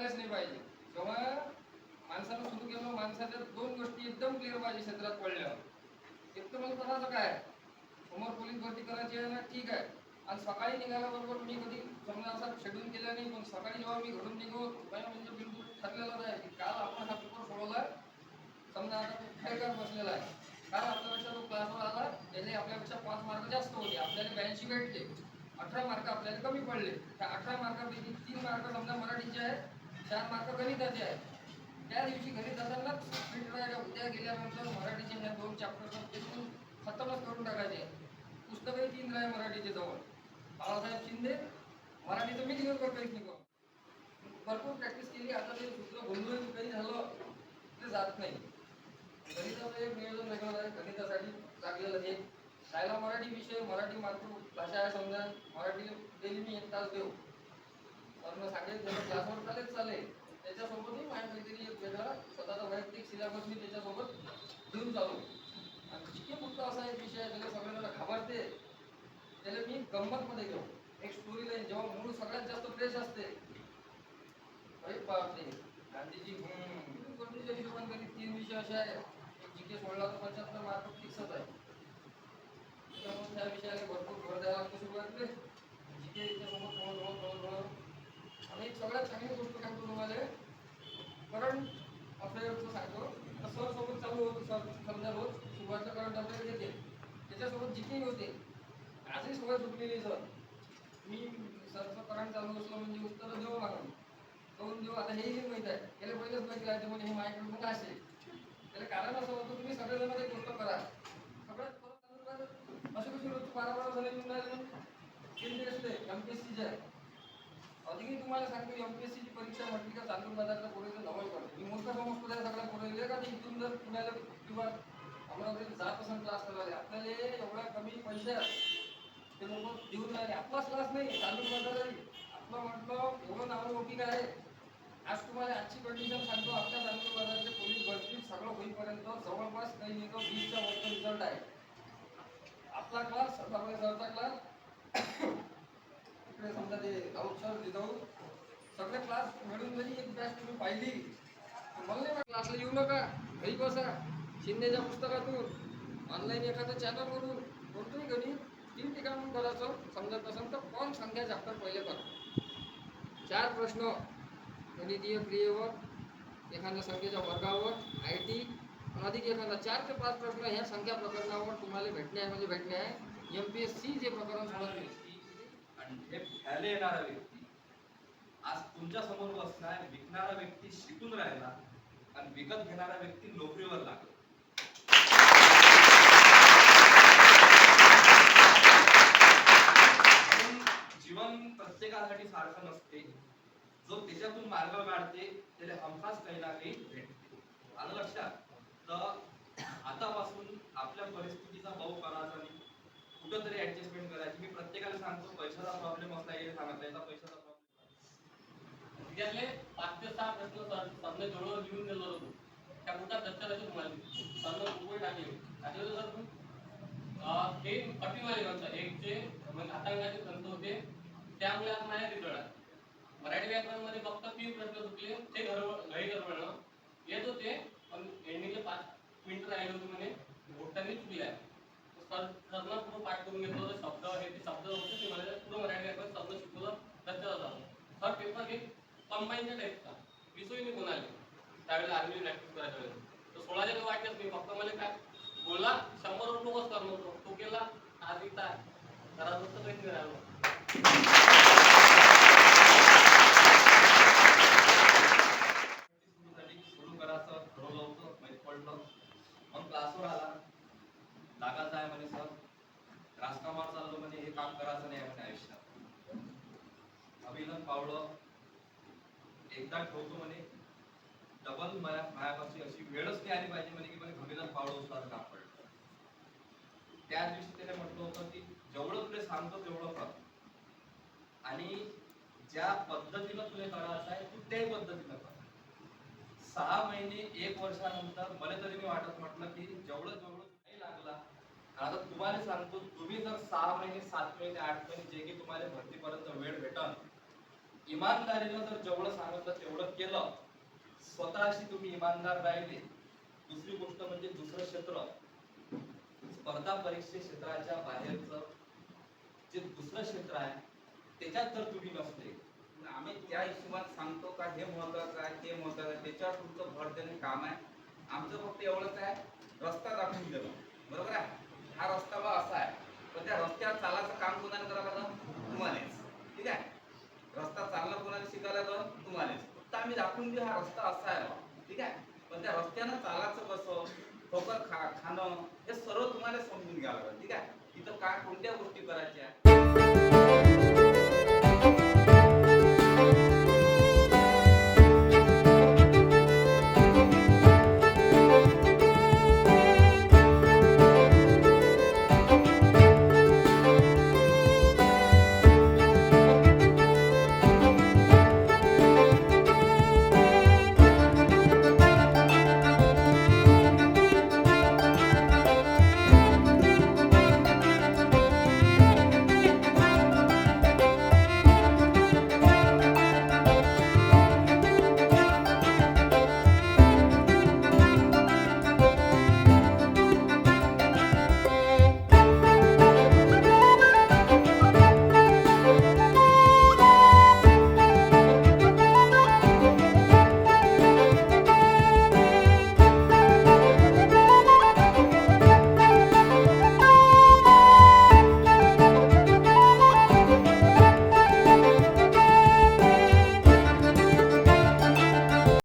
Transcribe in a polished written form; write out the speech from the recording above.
करायलाच नाही पाहिजे. जेव्हा माणसानं सुरू केलं, माणसाच्या दोन गोष्टी एकदम क्लिअर पाहिजे क्षेत्रात पडल्यावर. एक तर मला करायचं काय, समोर पोलीस भरती करायची आहे ना, ठीक आहे. आणि सकाळी निघाल्याबरोबर मी कधी समजा असा शेड्यूल केला नाही, पण सकाळी जेव्हा मी घरून निघो म्हणजे बिलकुल ठरलेलं आहे की काल आपण हा पेपर सोडवला. समजा आता तो खेळकर बसलेला आहे, कारण आपल्यापेक्षा तो क्लासवर आला, त्याने आपल्यापेक्षा 5 मार्क जास्त होते, आपल्याला 82 भेटते, 18 मार्क आपल्याला कमी पडले. त्या 18 मार्कापैकी 3 मार्क समजा मराठीचे आहेत, 4 मार्क गणिताचे आहेत. त्या दिवशी घरी जातानाच फिट राहायला, उद्या गेल्यानंतर मराठीचे ह्या 2 चॅप्टर बिलकुल खतमच करून टाकायचे. पुस्तकही 3 राहे मराठीचे जवळ, बाळासाहेब शिंदे, मराठीचं मी दिवसभर काहीच नाही करू. भरपूर प्रॅक्टिस केली. आता ते सूत्र गोंधळून काही झालं ते जात नाही. गणिताचं एक नियोजन वेगळं आहे, गणितासाठी लागलेलं हे शाळेला मराठी विषय, मराठी मातृभाषा आहे समजा, मराठी डेली मी 1 तास देऊ. तर सांगेल जसं क्लासवर चालेल चालेल, त्याच्यासोबतही माझ्या काहीतरी एक वेगळा स्वतःचा वैयक्तिक सिलेबस मी त्याच्यासोबत घेऊन चालू. आणि जितके कुठला असा एक विषय आहे त्याला सगळ्यांना घाबरते, त्याला मी गंमतमध्ये घेऊ. एक स्टोरी लाईन जेव्हा मूळ सगळ्यात जास्त फ्रेश असते, अरे बापरे गांधीजी कोणत्या हिशोबाने कधी 3 विषय असे आहेत, एक जीके सोडला तर 75 मार्क फिक्सच आहे. त्यामुळे त्या विषयाला भरपूर भर द्यायला लागतो सुरुवातीला. जीके त्याच्यासोबत थोडं आणि एक सगळ्यात चांगली गोष्ट सांगतो तुम्हाला, करंट अफेअरचं सांगतो. सर सोबत चालू होतं, समजा रोज सुरुवातीला करंट अफेअर घेते, त्याच्यासोबत जीके होते. आजही सवय सुटलेली सर, मी सरचं करंट चालू असलं म्हणजे उत्तरं देऊ मागून करून देऊ. आता हेही माहीत आहे, त्याला पहिलेच माहिती राहते म्हणजे हे माझ्याकडे कुठं असेल. त्याला कारण असं होतं, तुम्ही सगळेजण एक गोष्ट करा, सगळ्यात असे कशी रोज 12 झाले येऊन राहिले केंद्रीय असते एमपीएससीच्या. अधिकही तुम्हाला सांगतो, एमपीएससीची परीक्षा म्हटली का चांदूर बाजारच्या पोरीचं नवल करतो. मी मूर्ख समजतो त्या सगळ्या पोरीले का ते इथून जर पुण्याला किंवा अमरावतीला जात असेल क्लास करायला, आपल्याला एवढ्या कमी पैशात ते लोक देऊन राहिले. आपलाच क्लास नाही, चांदूर बाजार आपलं म्हटलं एवढं नावलौकिक आहे. आज तुम्हाला आजची कंडिशन सांगतो, आपल्या चांदूर बाजारचे पोलीस भरती सगळं होईपर्यंत जवळपास काही नाही तो 20च्या वरचा रिझल्ट आहे. आपला क्लास सरचा क्लास इकडे समजा ते राऊत सर जिजाऊ सगळे क्लास मिळून जरी एक बॅच तुम्ही पाहिली, मला नाही क्लासला येऊ नका, घरी बसा. शिंदेच्या पुस्तकातून ऑनलाईन एखादं चॅनल करून कोणतंही गणित 3 ठिकाणून करायचं. समजत नसेल तर कोण संख्या चॅप्टर पहिले करा. 4 प्रश्न गणितीय क्रियेवर, एखाद्या संख्येच्या वर्गावर, IT अधिक एखादा 4 ते 5 प्रश्न ह्या संख्या प्रकरणावर तुम्हाला भेटणे आहे. म्हणजे भेटणे आहे MPSC जे प्रकरण सोडवले. आणि हे घ्यायला येणारा व्यक्ती आज तुमच्या समोर बसणार, विकणारा व्यक्ती शिकून राहिला आणि विकत घेणारा व्यक्ती नोकरीवर लागला. जीवन प्रत्येकासाठी सारखं नसते. जो त्याच्यातून मार्ग काढते त्याला हमखास काही ना काही भेटते. आलं लक्षात? तर आतापासून आपल्या परिस्थितीचा भाव करायचा नाही, कुठंतरी ऍडजस्टमेंट करायची. मी प्रत्येकाला सांगतो, पैशाचा प्रॉब्लेम असला हे सांगत याचा पैशाचा प्रॉब्लेम त्यातले 5 ते 6 प्रश्न सामने जवळ लिहून दिलं होतं. त्या मोठ्या दप्तराची तुम्हाला सामने उभे टाकले सर तुम्ही हे कठीणवाले ग्रंथ एक जे घातांकाचे ग्रंथ होते, त्यामुळे आज माझ्या रिझल्ट आहे. मराठी व्याकरणमध्ये फक्त 3 प्रश्न चुकले, ते घरी गडबडणं येत होते, पण एंडिंगचे 5 मिनिटं राहिले होते म्हणे मोठ्यांनी चुकले आहे. सरनं पूर्ण पाठ करून घेतलं होतं, शब्द हे ते शब्द होते ते मला पूर्ण मराठी व्याकरण शब्द शिकवलं त्याच्यावर झालं. सर पेपर हे कंबाईनच्या टाईपचा विषय मी कोणाले त्यावेळेला आर्मी प्रॅक्टिस करायच्या वेळेस तर 16च्या वाटच मी फक्त मला काय बोलला 100 वर फोकस करणार होतो, तो केला आज इथं घरात नुसतं काही नाही राहिलो. सुरू करायचं ठरवलं होतं, माहीत पडलं. मग क्लासवर आला, लागायचं आहे म्हणे सर, राजकामावर चाललो म्हणे, हे काम करायचं नाही म्हणे आयुष्यात. अभिनंदन पावलं एकदा ठेवतो म्हणे, डबल मायापाशी अशी वेळच नाही आली पाहिजे म्हणे की म्हणे अभिनंदन पावलं उचलाचं काम पडलं. त्या दिवशी त्याने म्हटलं होतं की जेवढं तुला सांगतो तेवढं कर, आणि ज्या पद्धतीनं तुला करायचं आहे तू त्याही पद्धतीनं कर. 6 महिने 1 वर्षानंतर मला तरी मी वाटत म्हटलं की जेवढं नाही लागला. आता तुम्हाला सांगतो, तुम्ही जर 6 महिने 7 महिने 8 महिने जे की तुम्हाला भरतीपर्यंत वेळ भेटल इमानदारीनं जर जेवढं सांगितलं तेवढं केलं, स्वतःशी तुम्ही इमानदार राहिले. दुसरी गोष्ट म्हणजे दुसरं क्षेत्र, स्पर्धा परीक्षे क्षेत्राच्या बाहेरचं जे दुसरं क्षेत्र आहे त्याच्यात जर तुम्ही नसले, आम्ही त्या हिशोबात सांगतो का हे महत्वाचं आहे, ते महत्वाचं आहे, त्याच्यावर तुमचं भर देणे काम आहे. आमचं फक्त एवढंच आहे, रस्ता दाखवून देणं. बरोबर आहे, हा रस्ता बा असा आहे, पण त्या रस्त्यावर चालायचं काम कोणाला करावं लागलं? तुम्हालेच. ठीक आहे, रस्ता चालणं कोणाला शिकायला लागलं? तुम्हालेच. फक्त आम्ही दाखवून देऊ हा रस्ता असा आहे बा. ठीक आहे, पण त्या रस्त्यानं चालायचं कसं, ठोकर खाणं हे सर्व तुम्हाला समजून घ्यावं लागेल. ठीक आहे, इथं काय कोणत्या गोष्टी करायच्या